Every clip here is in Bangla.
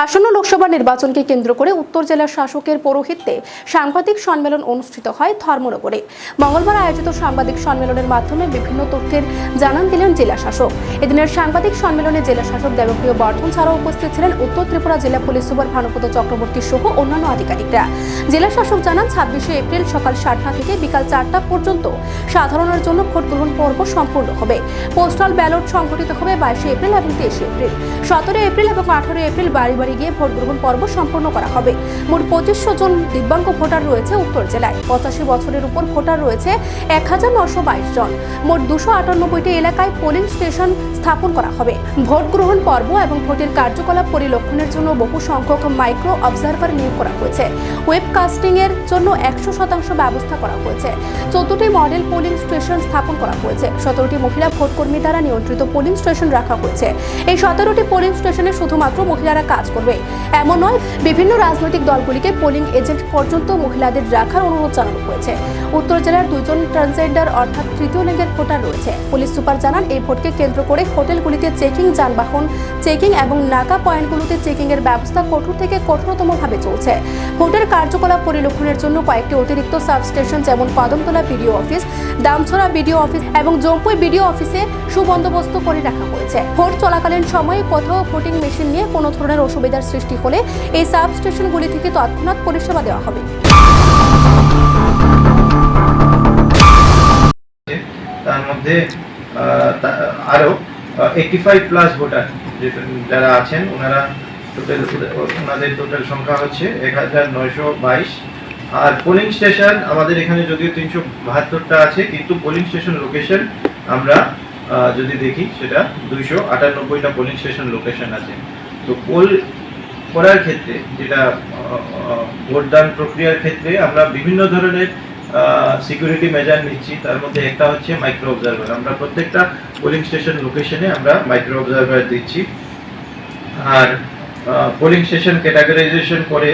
আসন্ন লোকসভা নির্বাচনকে কেন্দ্র করে উত্তর জেলার শাসকের পৌরোহিত্যে সাংবাদিক সম্মেলন অনুষ্ঠিত হয় ধর্মনগরে। মঙ্গলবার আয়োজিত সাংবাদিক সম্মেলনের মাধ্যমে বিভিন্ন তথ্যের জানান দিলেন জেলা শাসক। এদিনের সাংবাদিক সম্মেলনে জেলা শাসক দেবপ্রিয় বর্ধন ছাড়াও উপস্থিত ছিলেন উত্তর ত্রিপুরা জেলা পুলিশ সুপার ভানুপদ চক্রবর্তী সহ অন্যান্য আধিকারিকরা। জেলা শাসক জানান ২৬শে এপ্রিল সকাল ৭টা থেকে বিকাল ৪টা পর্যন্ত সাধারণের জন্য ভোট গ্রহণ পর্ব সম্পূর্ণ হবে। পোস্টাল ব্যালট সংগঠিত হবে ২২শে এপ্রিল এবং ২৩শে এপ্রিল। ১৭ এপ্রিল এবং ১৮ এপ্রিল বাড়ি বাড়ি গিয়ে ভোট গ্রহণ পর্ব সম্পন্ন করা হবে। মোট ২৫০০ জন দিব্যাঙ্গ ভোটার রয়েছে উত্তর জেলায়। ৮৫ বছরের উপর ভোটার রয়েছে ১৯২২ জন। মোট ২৯৮টি এলাকায় পোলিং স্টেশন স্থাপন করা হবে। ভোট গ্রহণ পর্ব এবং ভোটের কার্যকলাপ পরিলক্ষণের জন্য বহু সংখ্যক মাইক্রো অবজারভার নিয়োগ করা হয়েছে। ওয়েবকাস্টিং এর জন্য ১০০% ব্যবস্থা করা হয়েছে। ১৪টি মডেল পোলিং স্টেশন স্থাপন করা হয়েছে। ১৭টি মহিলা ভোটকর্মী দ্বারা নিয়ন্ত্রিত পোলিং স্টেশন রাখা হয়েছে। এই ১৭টি পোলিং স্টেশনে শুধুমাত্র মহিলারা কাজ করবে এমন নয়, বিভিন্ন রাজনৈতিক দলগুলিকে পোলিং এজেন্ট পর্যন্ত মহিলাদের রাখার অনুরোধ জানানো হয়েছে। উত্তর জেলার ২ জন ট্রান্সজেন্ডার অর্থাৎ তৃতীয় লিঙ্গের ভোটার রয়েছে। পুলিশ সুপার জানান, এই ভোটকে কেন্দ্র করে হোটেলগুলিতে চেকিং, যানবাহন চেকিং এবং নাকা পয়েন্টগুলোতে চেকিং এর ব্যবস্থা কঠোর থেকে কঠোরতমভাবে চলছে। ভোটের কার্যকলাপ পরিলক্ষণের জন্য কয়েকটি অতিরিক্ত সাবস্টেশন যেমন Kadamtala BDO office, Damchhara BDO office এবং জম্পুই বিডিও অফিসে সুবন্দোবস্ত করে রাখা হয়েছে। ভোট চলাকালীন সময়ে কোথাও ভোটিং মেশিন নিয়ে কোনো ধরনের অসুবিধার সৃষ্টি হলে এই সাবস্টেশনগুলি থেকে তৎক্ষণাৎ পরিষেবা দেওয়া হবে। তার মধ্যে আরো 85+ ভোটার যারা আছেন ওনাদের টোটাল সংখ্যা হচ্ছে ১৯২২। আর পোলিং স্টেশন আমাদের এখানে যদিও ৩৭২টা আছে, কিন্তু পোলিং স্টেশন লোকেশন আমরা যদি দেখি সেটা ২৯৮টা পোলিং স্টেশন লোকেশন আছে। তো পোল করার ক্ষেত্রে যেটা ভোটদান প্রক্রিয়ার ক্ষেত্রে আমরা বিভিন্ন ধরনের সিকিউরিটি মেজার নিচ্ছি। তার মধ্যে একটা হচ্ছে মাইক্রো অবজারভার। আমরা প্রত্যেকটা পোলিং স্টেশন লোকেশনে আমরা মাইক্রো অবজারভার দিচ্ছি। আর পোলিং স্টেশন ক্যাটাগরাইজেশন করে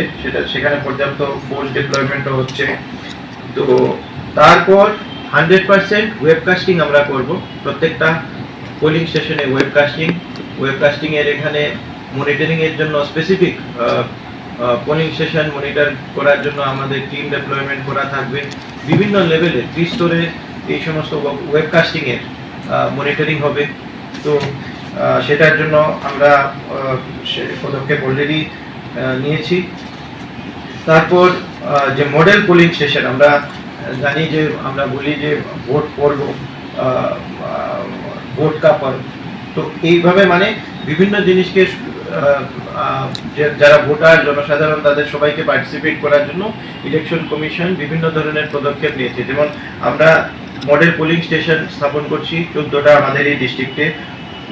সেখানে পর্যাপ্ত ফোর্স ডিপ্লয়মেন্টও হচ্ছে। তো তারপর 100% ওয়েবকাস্টিং আমরা করব। প্রত্যেকটা পোলিং স্টেশনে ওয়েবকাস্টিং এর এখানে মনিটরিং এর জন্য স্পেসিফিক পোলিং স্টেশন মনিটর করার জন্য আমাদের টিম ডেপ্লয়মেন্ট করা থাকবে। বিভিন্ন লেভেলে ত্রিস্তরে এই সমস্ত ওয়েবকাস্টিং এর মনিটরিং হবে। তো সেটার জন্য আমরা পদক্ষেপ অলরেডি নিয়েছি। তারপর যে মডেল পোলিং স্টেশন আমরা জানি যে আমরা বলি যে ভোট পর্ব, ভোট কা পর্ব। তো এইভাবে মানে বিভিন্ন জিনিসকে যারা ভোটার জনসাধারণ তাদের সবাইকে পার্টিসিপেট করার জন্য ইলেকশন কমিশন বিভিন্ন ধরনের পদক্ষেপ নিয়েছে। যেমন আমরা মডেল পোলিং স্টেশন স্থাপন করছি 14টা আমাদের এই ডিস্ট্রিক্টে।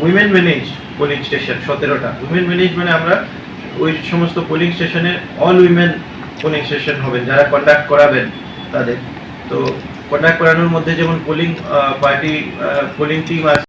উইমেন ম্যানেজ পোলিং স্টেশন 17টা। উইমেন ম্যানেজ মানে আমরা ওই সমস্ত পোলিং স্টেশনে অল উইমেন পোলিং স্টেশন হবেন যারা কন্ডাক্ট করাবেন তাদের। তো কন্ডাক্ট করানোর মধ্যে যেমন পোলিং পার্টি পোলিং টিম আছে।